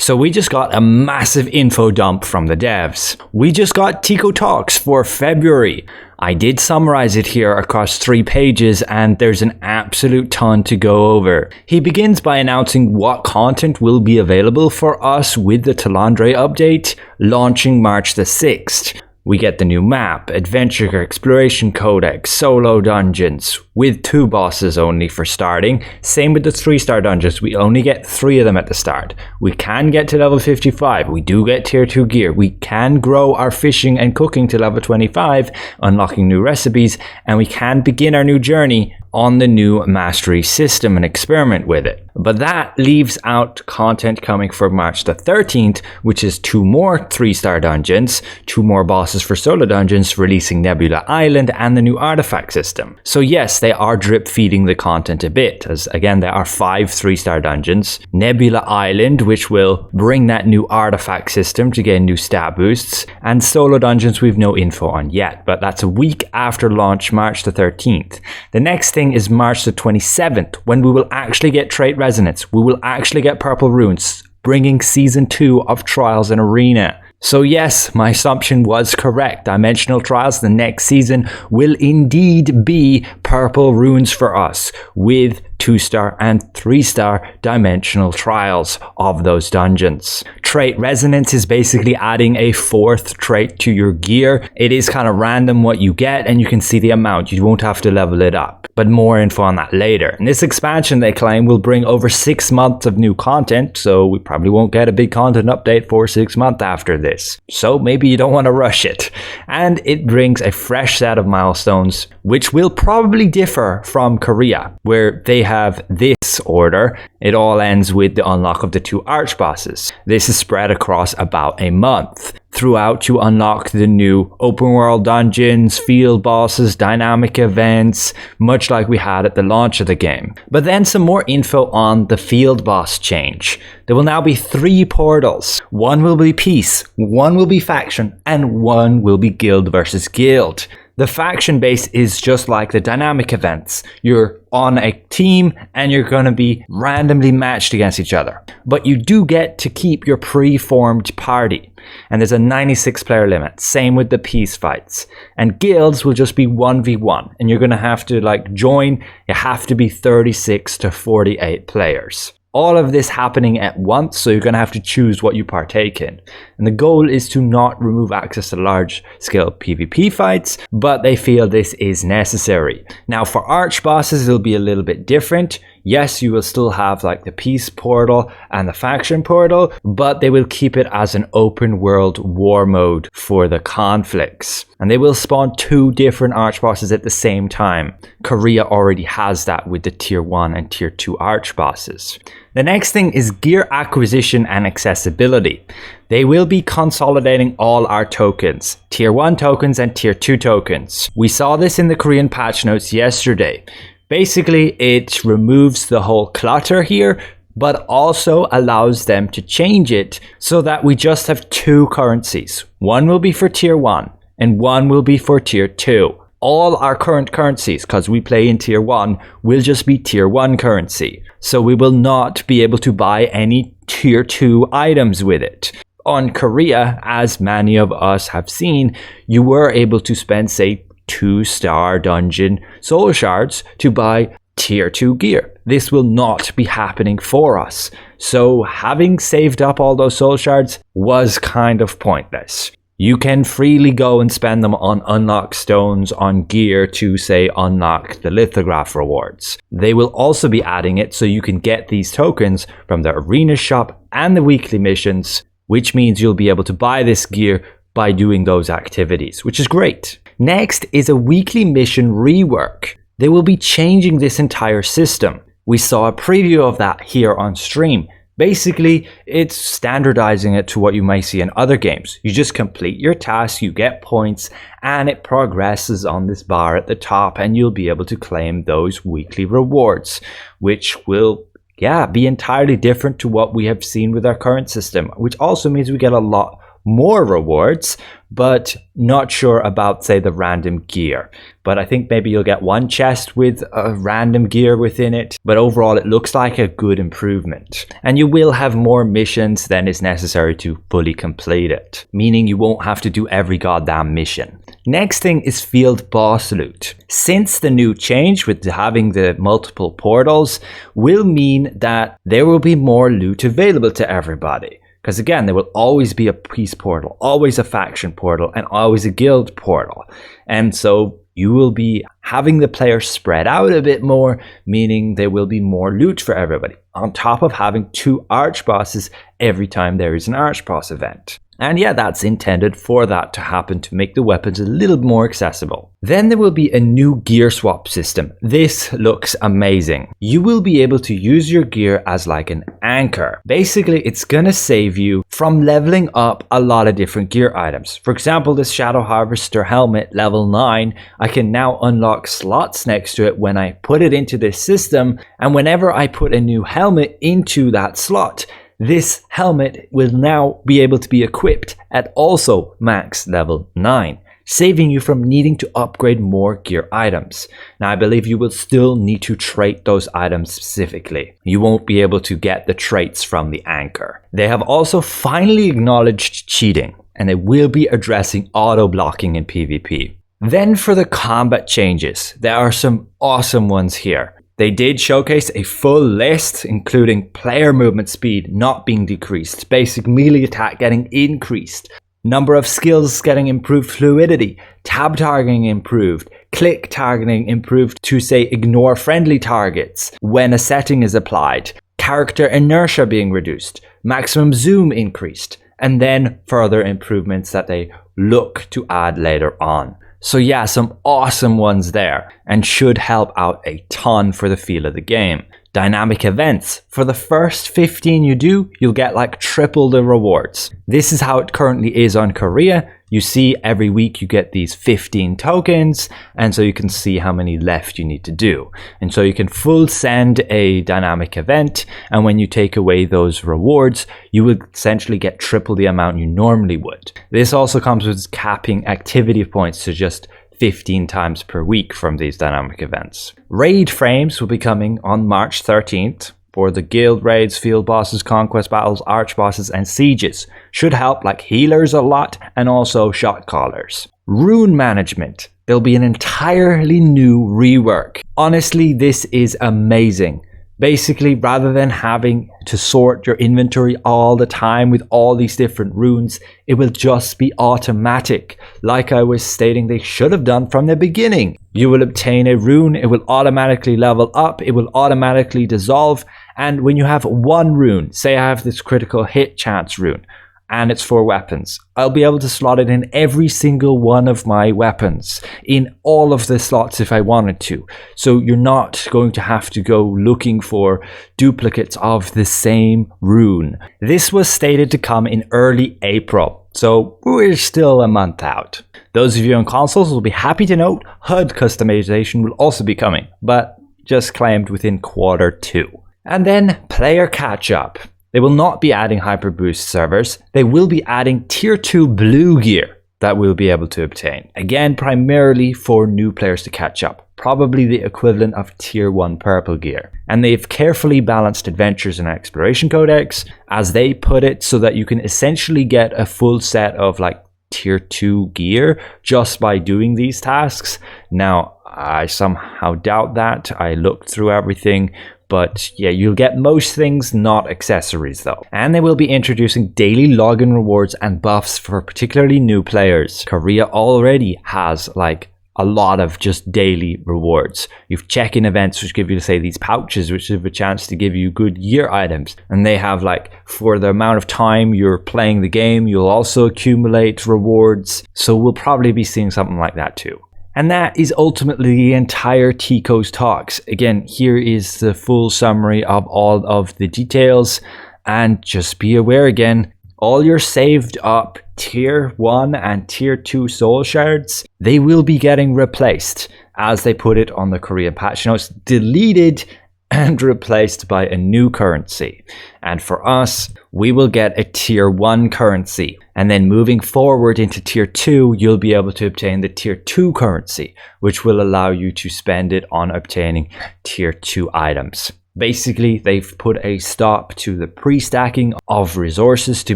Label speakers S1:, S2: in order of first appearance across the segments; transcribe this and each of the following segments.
S1: So we just got a massive info dump from the devs. We just got Tico Talks for February. I did summarize it here across 3 pages and there's an absolute ton to go over. He begins by announcing what content will be available for us with the Talandre update, launching March the 6th. We get the new map, Adventure Exploration Codex, solo dungeons, with 2 bosses only for starting. Same with the 3-star dungeons, we only get 3 of them at the start. We can get to level 55, we do get tier 2 gear, we can grow our fishing and cooking to level 25, unlocking new recipes, and we can begin our new journey on the new mastery system and experiment with it. But that leaves out content coming for March the 13th, which is 2 more 3-star dungeons, 2 more bosses for solo dungeons, releasing Nebula Island and the new artifact system. So yes, they are drip feeding the content a bit, as again there are 5 3-star dungeons, Nebula Island, which will bring that new artifact system to get new stat boosts, and solo dungeons we've no info on yet, but that's a week after launch, March the 13th. The next thing is March the 27th, when we will actually get trait resonance. We will actually get purple runes, bringing season 2 of Trials and Arena. So yes, my assumption was correct. Dimensional Trials, the next season, will indeed be purple runes for us, with 2-star and 3-star dimensional trials of those dungeons. Trait resonance is basically adding a 4th trait to your gear. It is kind of random what you get and you can see the amount. You won't have to level it up. But more info on that later. And this expansion, they claim, will bring over 6 months of new content, so we probably won't get a big content update for 6 months after this. So maybe you don't want to rush it. And it brings a fresh set of milestones, which will probably differ from Korea, where they have this order. It all ends with the unlock of the 2 arch bosses. This is spread across about a month. Throughout, you unlock the new open world dungeons, field bosses, dynamic events, much like we had at the launch of the game. But then some more info on the field boss change. There will now be 3 portals. 1 will be peace, 1 will be faction, and 1 will be guild versus guild. The faction base is just like the dynamic events. You're on a team and you're going to be randomly matched against each other. But you do get to keep your pre-formed party. And there's a 96 player limit. Same with the peace fights. And guilds will just be 1v1. And you're going to have to join. You have to be 36 to 48 players. All of this happening at once, so you're going to have to choose what you partake in. And the goal is to not remove access to large-scale PvP fights, but they feel this is necessary. Now for arch bosses, it'll be a little bit different. Yes, you will still have the peace portal and the faction portal, but they will keep it as an open world war mode for the conflicts. And they will spawn 2 different arch bosses at the same time. Korea already has that with the tier 1 and tier 2 arch bosses. The next thing is gear acquisition and accessibility. They will be consolidating all our tokens, tier 1 tokens and tier 2 tokens. We saw this in the Korean patch notes yesterday. Basically, it removes the whole clutter here, but also allows them to change it so that we just have 2 currencies. 1 will be for tier 1 and 1 will be for tier 2. All our current currencies, because we play in tier 1, will just be tier 1 currency. So we will not be able to buy any tier 2 items with it. On Korea, as many of us have seen, you were able to spend, say, 2-star dungeon soul shards to buy tier 2 gear. This will not be happening for us. So having saved up all those soul shards was kind of pointless. You can freely go and spend them on unlock stones on gear to, say, unlock the lithograph rewards. They will also be adding it so you can get these tokens from the arena shop and the weekly missions, which means you'll be able to buy this gear by doing those activities, which is great. Next is a weekly mission rework. They will be changing this entire system. We saw a preview of that here on stream. Basically, it's standardizing it to what you might see in other games. You just complete your task, you get points, and it progresses on this bar at the top, and you'll be able to claim those weekly rewards, which will, be entirely different to what we have seen with our current system, which also means we get a lot more rewards, but not sure about, say, the random gear. But I think maybe you'll get one chest with a random gear within it. But overall, it looks like a good improvement. And you will have more missions than is necessary to fully complete it, meaning you won't have to do every goddamn mission. Next thing is field boss loot. Since the new change with having the multiple portals will mean that there will be more loot available to everybody. Because again, there will always be a peace portal, always a faction portal, and always a guild portal. And so you will be having the players spread out a bit more, meaning there will be more loot for everybody, on top of having 2 arch bosses every time there is an arch boss event. And yeah, that's intended for that to happen to make the weapons a little more accessible. Then there will be a new gear swap system. This looks amazing. You will be able to use your gear as like an anchor. Basically, it's gonna save you from leveling up a lot of different gear items. For example, this Shadow Harvester helmet level 9, I can now unlock slots next to it when I put it into this system, and whenever I put a new helmet into that slot, this helmet will now be able to be equipped at also max level 9, saving you from needing to upgrade more gear items. Now, I believe you will still need to trait those items specifically. You won't be able to get the traits from the anchor. They have also finally acknowledged cheating, and they will be addressing auto blocking in PvP. Then for the combat changes, there are some awesome ones here. They did showcase a full list, including player movement speed not being decreased, basic melee attack getting increased, number of skills getting improved fluidity, tab targeting improved, click targeting improved to say ignore friendly targets when a setting is applied, character inertia being reduced, maximum zoom increased, and then further improvements that they look to add later on. So yeah, some awesome ones there, and should help out a ton for the feel of the game. Dynamic events. For the first 15 you do, you'll get like triple the rewards. This is how it currently is on Korea. You see every week you get these 15 tokens, and so you can see how many left you need to do. And so you can full send a dynamic event, and when you take away those rewards, you will essentially get triple the amount you normally would. This also comes with capping activity points to just 15 times per week from these dynamic events. Raid frames will be coming on March 13th. For the guild raids, field bosses, conquest battles, arch bosses, and sieges. Should help like healers a lot, and also shot callers. Rune management. There'll be an entirely new rework. Honestly, this is amazing. Basically, rather than having to sort your inventory all the time with all these different runes, it will just be automatic, like I was stating they should have done from the beginning. You will obtain a rune, it will automatically level up, it will automatically dissolve, and when you have one rune, say I have this critical hit chance rune, and it's for weapons, I'll be able to slot it in every single one of my weapons, in all of the slots if I wanted to. So you're not going to have to go looking for duplicates of the same rune. This was stated to come in early April, so we're still a month out. Those of you on consoles will be happy to note HUD customization will also be coming, but just claimed within Q2. And then player catch-up. They will not be adding Hyperboost servers. They will be adding Tier 2 blue gear that we'll be able to obtain. Again, primarily for new players to catch up. Probably the equivalent of Tier 1 purple gear. And they've carefully balanced adventures and exploration codex, as they put it, so that you can essentially get a full set of like Tier 2 gear just by doing these tasks. Now, I somehow doubt that. I looked through everything. But yeah, you'll get most things, not accessories though. And they will be introducing daily login rewards and buffs for particularly new players. Korea already has like a lot of just daily rewards. You've check-in events which give you, say, these pouches which have a chance to give you good gear items. And they have like, for the amount of time you're playing the game, you'll also accumulate rewards. So we'll probably be seeing something like that too. And that is ultimately the entire Tico Talks. Again, here is the full summary of all of the details. And just be aware again, all your saved up Tier 1 and Tier 2 soul shards, they will be getting replaced, as they put it on the Korean patch notes, deleted and replaced by a new currency. And for us, we will get a tier 1 currency. And then moving forward into tier 2, you'll be able to obtain the tier 2 currency, which will allow you to spend it on obtaining tier 2 items. Basically, they've put a stop to the pre-stacking of resources to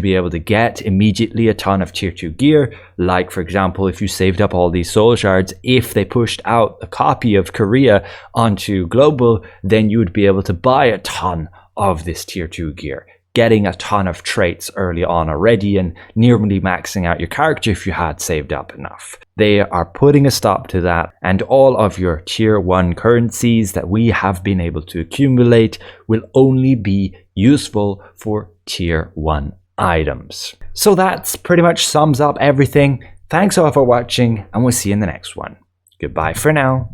S1: be able to get immediately a ton of tier 2 gear. Like, for example, if you saved up all these soul shards, if they pushed out a copy of Korea onto global, then you would be able to buy a ton of this tier 2 gear, getting a ton of traits early on already and nearly maxing out your character if you had saved up enough. They are putting a stop to that, and all of your tier 1 currencies that we have been able to accumulate will only be useful for tier 1 items. So that's pretty much sums up everything. Thanks all for watching, and we'll see you in the next one. Goodbye for now.